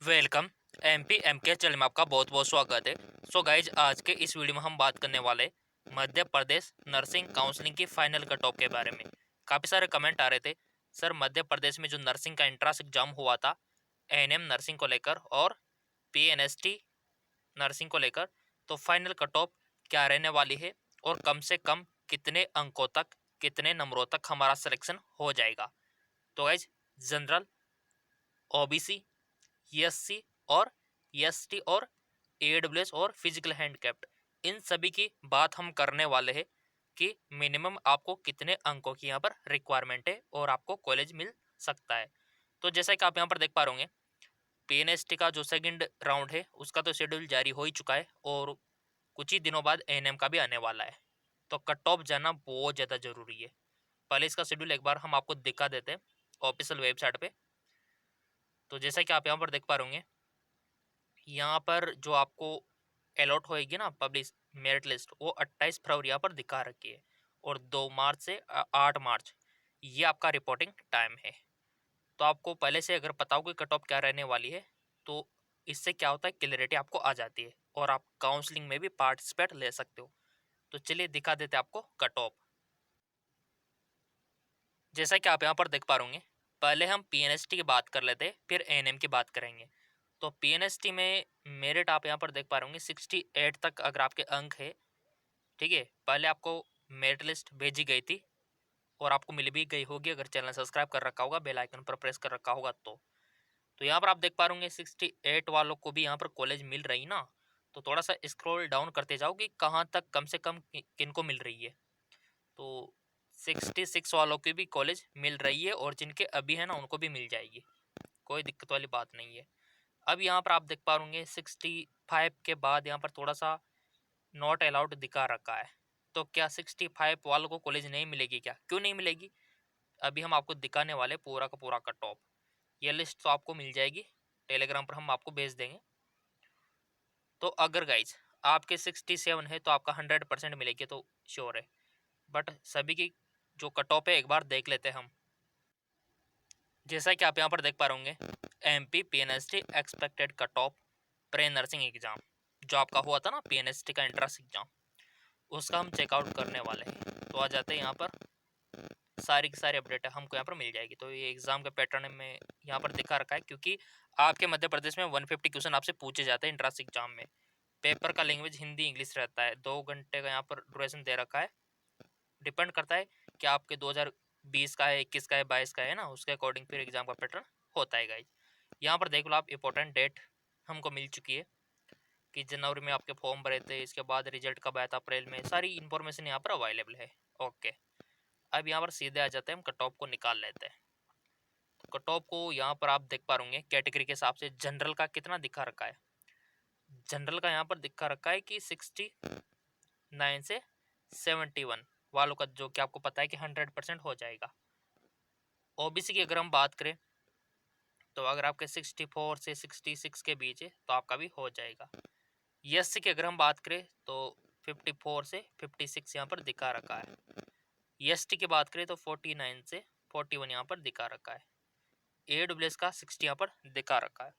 Welcome. MP MK channel में आपका बहुत बहुत स्वागत है। सो गाइज, आज के इस वीडियो में हम बात करने वाले मध्य प्रदेश नर्सिंग काउंसलिंग की फाइनल कट ऑफ के बारे में। काफ़ी सारे कमेंट आ रहे थे, सर मध्य प्रदेश में जो नर्सिंग का एंट्रेंस एग्जाम हुआ था एएनएम नर्सिंग को लेकर और पीएनएसटी नर्सिंग को लेकर, तो फाइनल कट ऑफ क्या रहने वाली है और कम से कम कितने अंकों तक, कितने नंबरों तक हमारा सिलेक्शन हो जाएगा। तो गाइज, जनरल, ओबीसी, एससी और एसटी और एडब्ल्यूएस और फिजिकल हैंडकैप्ड, इन सभी की बात हम करने वाले हैं कि मिनिमम आपको कितने अंकों की यहाँ पर रिक्वायरमेंट है और आपको कॉलेज मिल सकता है। तो जैसा कि आप यहाँ पर देख पा रहे होंगे, पीएनएसटी का जो सेकंड राउंड है उसका तो शेड्यूल जारी हो ही चुका है और कुछ ही दिनों बाद एएनएम का भी आने वाला है। तो कट ऑफ जाना बहुत ज़्यादा ज़रूरी है। पहले इसका शेड्यूल एक बार हम आपको दिखा देते हैं ऑफिशियल वेबसाइट पे। तो जैसा कि आप यहाँ पर देख पा रहे होंगे, यहाँ पर जो आपको अलॉट होएगी ना पब्लिश मेरिट लिस्ट, वो 28 फरवरी यहाँ पर दिखा रखी है और 2 मार्च से 8 मार्च ये आपका रिपोर्टिंग टाइम है। तो आपको पहले से अगर पता हो कि कट ऑफ क्या रहने वाली है, तो इससे क्या होता है, क्लियरिटी आपको आ जाती है और आप काउंसलिंग में भी पार्टिसिपेट ले सकते हो। तो चलिए दिखा देते आपको कट ऑफ। जैसा कि आप यहाँ पर देख पा रहे होंगे, पहले हम पीएनएसटी की बात कर लेते हैं, फिर एएनएम की बात करेंगे। तो पीएनएसटी में मेरिट आप यहाँ पर देख पा रहे होंगे 68 तक अगर आपके अंक है, ठीक है। पहले आपको मेरिट लिस्ट भेजी गई थी और आपको मिल भी गई होगी अगर चैनल सब्सक्राइब कर रखा होगा, बेल आइकन पर प्रेस कर रखा होगा। तो यहाँ पर आप देख पा रहे होंगे 68 वालों को भी यहाँ पर कॉलेज मिल रही ना। तो थोड़ा सा स्क्रॉल डाउन करते जाओ कि कहाँ तक कम से कम किन को मिल रही है। तो 66 वालों की भी कॉलेज मिल रही है और जिनके अभी है ना उनको भी मिल जाएगी, कोई दिक्कत वाली बात नहीं है। अब यहाँ पर आप देख पा रहे 65 के बाद यहाँ पर थोड़ा सा नॉट अलाउड दिखा रखा है। तो क्या 65 वालों को कॉलेज नहीं मिलेगी? क्या, क्यों नहीं मिलेगी? अभी हम आपको दिखाने वाले पूरा का पूरा कट ऑफ। ये लिस्ट तो आपको मिल जाएगी, टेलीग्राम पर हम आपको भेज देंगे। तो अगर गाइज आपके 67 है तो आपका 100% मिलेगी, तो श्योर है। बट सभी की जो कट ऑफ है एक बार देख लेते हैं हम। जैसा कि आप यहाँ पर देख पा रहे होंगे, MP PNST expected cut off pre nursing exam जो आपका हुआ था ना, पीएनएसटी का एंट्रेंस एग्जाम, उसका हम चेकआउट करने वाले हैं। तो आ जाते हैं यहाँ पर, सारी की सारी अपडेट हमको यहाँ पर मिल जाएगी। तो ये एग्जाम के पैटर्न में यहाँ पर दिखा रखा है, क्योंकि आपके मध्य प्रदेश में 150 क्वेश्चन आपसे पूछे जाते हैं एंट्रेंस एग्जाम में। पेपर का लैंग्वेज हिंदी इंग्लिश रहता है। 2 घंटे का यहाँ पर ड्यूरेशन दे रखा है। डिपेंड करता है कि आपके 2020 का है, 21 का है, 22 का है ना, उसके अकॉर्डिंग फिर एग्जाम का पैटर्न होता है गाइज। यहाँ पर देख लो आप, इंपॉर्टेंट डेट हमको मिल चुकी है कि जनवरी में आपके फॉर्म भरे थे, इसके बाद रिजल्ट कब आया था, अप्रैल में। सारी इन्फॉर्मेशन यहाँ पर अवेलेबल है। ओके, अब यहाँ पर सीधे आ जाते हैं, हम कट ऑफ को निकाल लेते हैं। तो कट ऑफ को यहाँ पर आप देख पा रहे कैटेगरी के हिसाब से जनरल का कितना दिखा रखा है। जनरल का यहाँ पर दिखा रखा है कि 69 से 71 वालों का, जो कि आपको पता है कि 100% हो जाएगा। ओबीसी की अगर हम बात करें, तो अगर आपके 64 से 66 के बीच है तो आपका भी हो जाएगा। एससी की अगर हम बात करें तो 54 से 56 यहाँ पर दिखा रखा है। एसटी की बात करें तो 49 से 41 यहाँ पर दिखा रखा है। एडब्ल्यूएस का 60 यहाँ पर दिखा रखा है।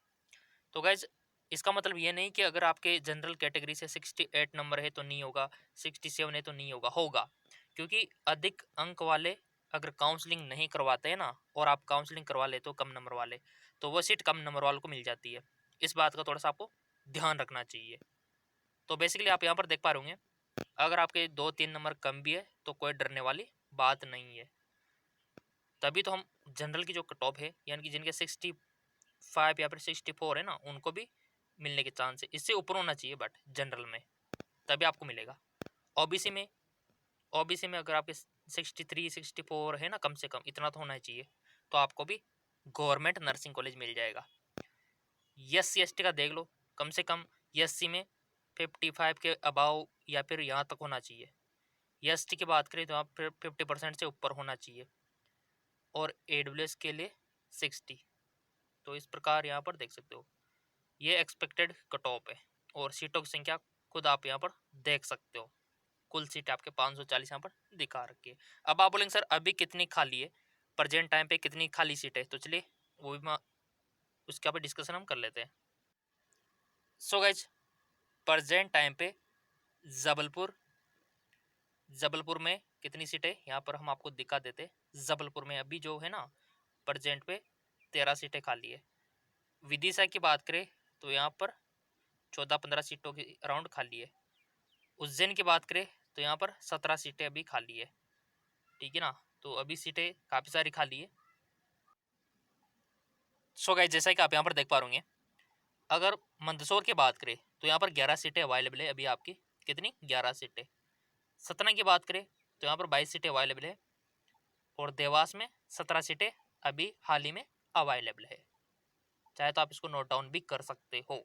तो गाइज, इसका मतलब ये नहीं कि अगर आपके जनरल कैटेगरी से 68 नंबर है तो नहीं होगा, 67 है तो नहीं होगा, होगा। क्योंकि अधिक अंक वाले अगर काउंसलिंग नहीं करवाते हैं ना, और आप काउंसलिंग करवा लेते हो कम नंबर वाले, तो वो सीट कम नंबर वालों को मिल जाती है। इस बात का थोड़ा सा आपको ध्यान रखना चाहिए। तो बेसिकली आप यहाँ पर देख पा रहे होंगे, अगर आपके 2-3 नंबर कम भी है तो कोई डरने वाली बात नहीं है। तभी तो हम जनरल की जो कट ऑफ है, यानी कि जिनके 65 या फिर 64 है ना, उनको भी मिलने के चांस है। इससे ऊपर होना चाहिए बट जनरल में, तभी आपको मिलेगा। ओबीसी में, ओबीसी में अगर आपके 63 64 है ना, कम से कम इतना तो होना चाहिए, तो आपको भी गवर्नमेंट नर्सिंग कॉलेज मिल जाएगा। एस सी एस टी का देख लो, कम से कम एस सी में 55 के अबाव या फिर यहाँ तक होना चाहिए। एस टी की बात करें तो आप फिर 50% से ऊपर होना चाहिए, और एडब्ल्यूएस के लिए 60। तो इस प्रकार यहाँ पर देख सकते हो, ये एक्सपेक्टेड कट ऑफ है। और सीटों की संख्या खुद आप यहाँ पर देख सकते हो। कुल सीट आपके 540 यहाँ पर दिखा रखी है। अब आप बोलेंगे सर अभी कितनी खाली है, प्रेजेंट टाइम पे कितनी खाली सीट है, तो चलिए वो भी मैं उसके ऊपर डिस्कशन हम कर लेते हैं। सो गाइज, प्रेजेंट टाइम पे जबलपुर में कितनी सीटें यहाँ पर हम आपको दिखा देते। जबलपुर में अभी जो है ना प्रेजेंट पे 13 सीटें खाली है। विदिशा की बात करें तो यहाँ पर 14-15 सीटों के अराउंड खाली है। उज्जैन की बात करें तो यहाँ पर 17 सीटें अभी खाली है, ठीक है ना। तो अभी सीटें काफ़ी सारी खाली है। सो गाइस, जैसा कि आप यहाँ पर देख पा रहे होंगे, अगर मंदसौर की बात करें तो यहाँ पर 11 सीटें अवेलेबल है अभी आपकी। कितनी? 11 सीटें। सतना की बात करें तो यहाँ पर 22 सीटें अवेलेबल है, और देवास में 17 सीटें अभी हाल ही में अवेलेबल है। चाहे तो आप इसको नोट डाउन भी कर सकते हो।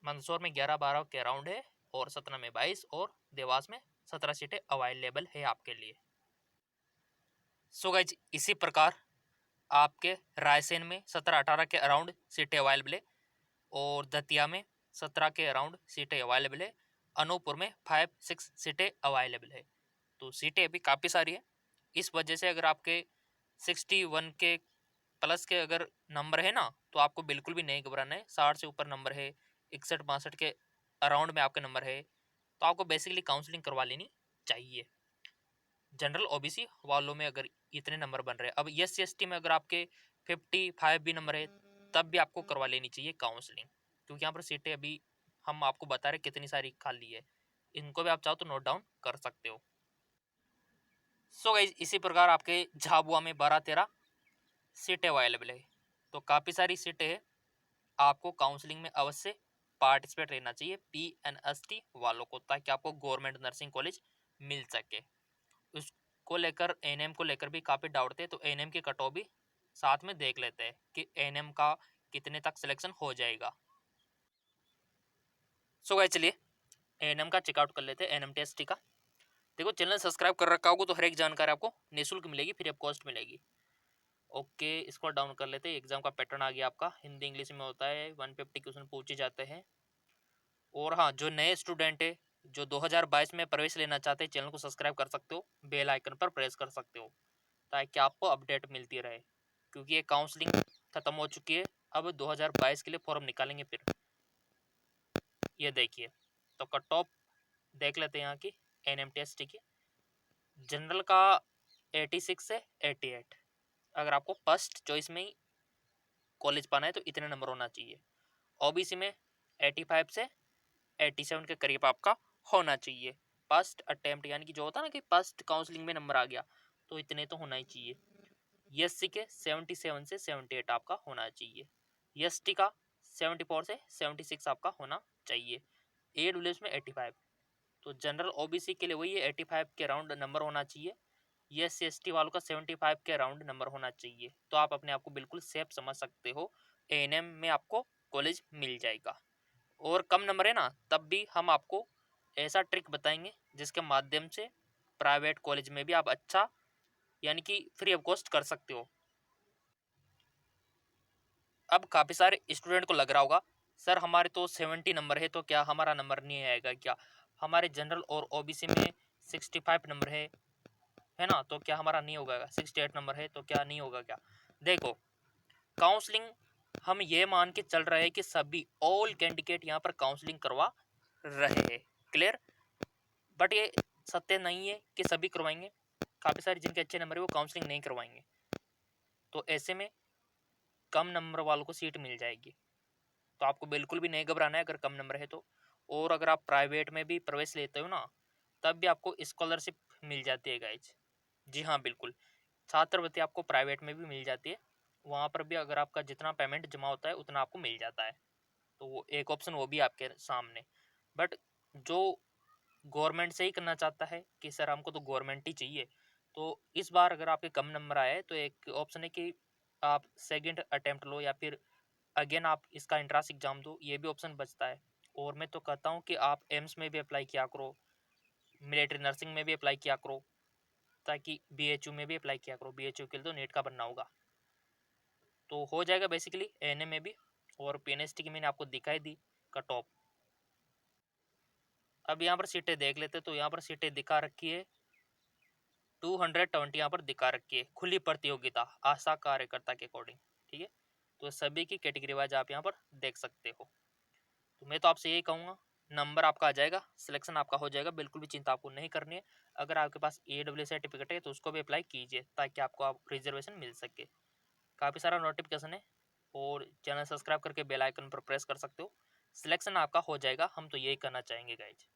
मंदसौर में 11-12 के अराउंड है, और सतना में 22, और देवास में 17 सीटें अवेलेबल है आपके लिए। सो गाइज, इसी प्रकार आपके रायसेन में 17-18 के अराउंड सीटें अवेलेबल है, और दतिया में 17 के अराउंड सीटें अवेलेबल है। अनूपपुर में 5-6 सीटें अवेलेबल है। तो सीटें अभी काफ़ी सारी है। इस वजह से अगर आपके 61 के प्लस के अगर नंबर है ना, तो आपको बिल्कुल भी नहीं घबराना है। 60 से ऊपर नंबर है, 61-62 के अराउंड में आपके नंबर है, तो आपको बेसिकली काउंसलिंग करवा लेनी चाहिए। जनरल ओबीसी वालों में अगर इतने नंबर बन रहे हैं, अब SC/ST में अगर आपके 55 भी नंबर है, तब भी आपको करवा लेनी चाहिए काउंसलिंग, क्योंकि यहाँ पर सीटें अभी हम आपको बता रहे कितनी सारी खाली है। इनको भी आप चाहो तो नोट डाउन कर सकते हो। सो गाइस, इसी प्रकार आपके झाबुआ में 12-13 सीटें अवेलेबल है। तो काफ़ी सारी सीटें हैं। आपको काउंसलिंग में अवश्य पार्टिसिपेट रहना चाहिए PNST वालों को, ताकि आपको गवर्नमेंट नर्सिंग कॉलेज मिल सके। उसको लेकर एएनएम को लेकर भी काफ़ी डाउट थे, तो एएनएम की कट ऑफ भी साथ में देख लेते हैं कि एएनएम का कितने तक सिलेक्शन हो जाएगा। सो गाइस, चलिए एएनएम का चेकआउट कर लेते हैं, NMTST का। देखो, चैनल सब्सक्राइब कर रखा होगा तो हर एक जानकारी आपको निःशुल्क मिलेगी, फ्री ऑफ कॉस्ट मिलेगी। ओके, इसको डाउन कर लेते हैं। एग्जाम का पैटर्न आ गया आपका, हिंदी इंग्लिश में होता है, 150 क्वेश्चन पूछे जाते हैं। और हाँ, जो नए स्टूडेंट है जो 2022 में प्रवेश लेना चाहते हैं, चैनल को सब्सक्राइब कर सकते हो, बेल आइकन पर प्रेस कर सकते हो, ताकि आपको अपडेट मिलती रहे, क्योंकि ये काउंसलिंग खत्म हो चुकी है। अब 2022 के लिए फॉर्म निकालेंगे फिर। ये देखिए, तो कट ऑफ देख लेते हैं यहाँ की NMTST की। जनरल का 86 से 88। अगर आपको फर्स्ट चॉइस में ही कॉलेज पाना है तो इतने नंबर होना चाहिए। ओबीसी में 85 से 87 के करीब आपका होना चाहिए फर्स्ट अटेम्प्ट, यानी कि जो होता है ना कि फर्स्ट काउंसलिंग में नंबर आ गया, तो इतने तो होना ही चाहिए। SC के 77 से 78 आपका होना चाहिए। ST का 74 से 76 आपका होना चाहिए। AWS में 85। तो जनरल OBC के लिए वही है, 85 के राउंड नंबर होना चाहिए। SC/ST वालों का 75 के राउंड नंबर होना चाहिए। तो आप अपने आप को बिल्कुल सेफ समझ सकते हो, ANM में आपको कॉलेज मिल जाएगा। और कम नंबर है ना, तब भी हम आपको ऐसा ट्रिक बताएंगे जिसके माध्यम से प्राइवेट कॉलेज में भी आप अच्छा, यानी कि फ्री ऑफ कॉस्ट कर सकते हो। अब काफ़ी सारे स्टूडेंट को लग रहा होगा, सर हमारे तो 70 नंबर है, तो क्या हमारा नंबर नहीं आएगा क्या? हमारे जनरल और OBC में 65 नंबर है ना, तो क्या हमारा नहीं होगा? 68 नंबर है तो क्या नहीं होगा क्या? देखो, काउंसलिंग हम ये मान के चल रहे हैं कि सभी ऑल कैंडिडेट यहाँ पर काउंसलिंग करवा रहे हैं, क्लियर। बट ये सत्य नहीं है कि सभी करवाएंगे। काफ़ी सारे जिनके अच्छे नंबर है वो काउंसलिंग नहीं करवाएंगे। तो ऐसे में कम नंबर वालों को सीट मिल जाएगी। तो आपको बिल्कुल भी नहीं घबराना है अगर कम नंबर है तो। और अगर आप प्राइवेट में भी प्रवेश लेते हो ना, तब भी आपको स्कॉलरशिप मिल जाती है गाइज। जी हाँ, बिल्कुल, छात्रवृत्ति आपको प्राइवेट में भी मिल जाती है। वहाँ पर भी अगर आपका जितना पेमेंट जमा होता है उतना आपको मिल जाता है। तो वो एक ऑप्शन वो भी आपके सामने। बट जो गवर्नमेंट से ही करना चाहता है कि सर हमको तो गवर्नमेंट ही चाहिए, तो इस बार अगर आपके कम नंबर आए तो एक ऑप्शन है कि आप सेकंड अटेम्प्ट लो, या फिर अगेन आप इसका एंट्रेंस एग्जाम दो, ये भी ऑप्शन बचता है। और मैं तो कहता हूँ कि आप एम्स में भी अप्लाई किया करो, मिलिट्री नर्सिंग में भी अप्लाई किया करो, ताकि BHU में भी अप्लाई किया करो। BHU के लिए तो नेट का बनना होगा, तो हो जाएगा बेसिकली ANM में भी। और PNST की मैंने आपको दिखाई दी कट ऑफ। अब यहाँ पर सीटें देख लेते, तो यहाँ पर सीटें दिखा रखी है 220 यहाँ पर दिखा रखी है। खुली प्रतियोगिता आशा कार्यकर्ता के अकॉर्डिंग, ठीक है। तो सभी की कैटेगरी वाइज आप यहाँ पर देख सकते हो। तो मैं तो आपसे यही कहूँगा, नंबर आपका आ जाएगा, सिलेक्शन आपका हो जाएगा, बिल्कुल भी चिंता आपको नहीं करनी है। अगर आपके पास AWS सर्टिफिकेट है तो उसको भी अप्लाई कीजिए ताकि आपको आप रिजर्वेशन मिल सके। काफ़ी सारा नोटिफिकेशन है और चैनल सब्सक्राइब करके बेल आइकन पर प्रेस कर सकते हो। सिलेक्शन आपका हो जाएगा, हम तो यही करना चाहेंगे गाइज।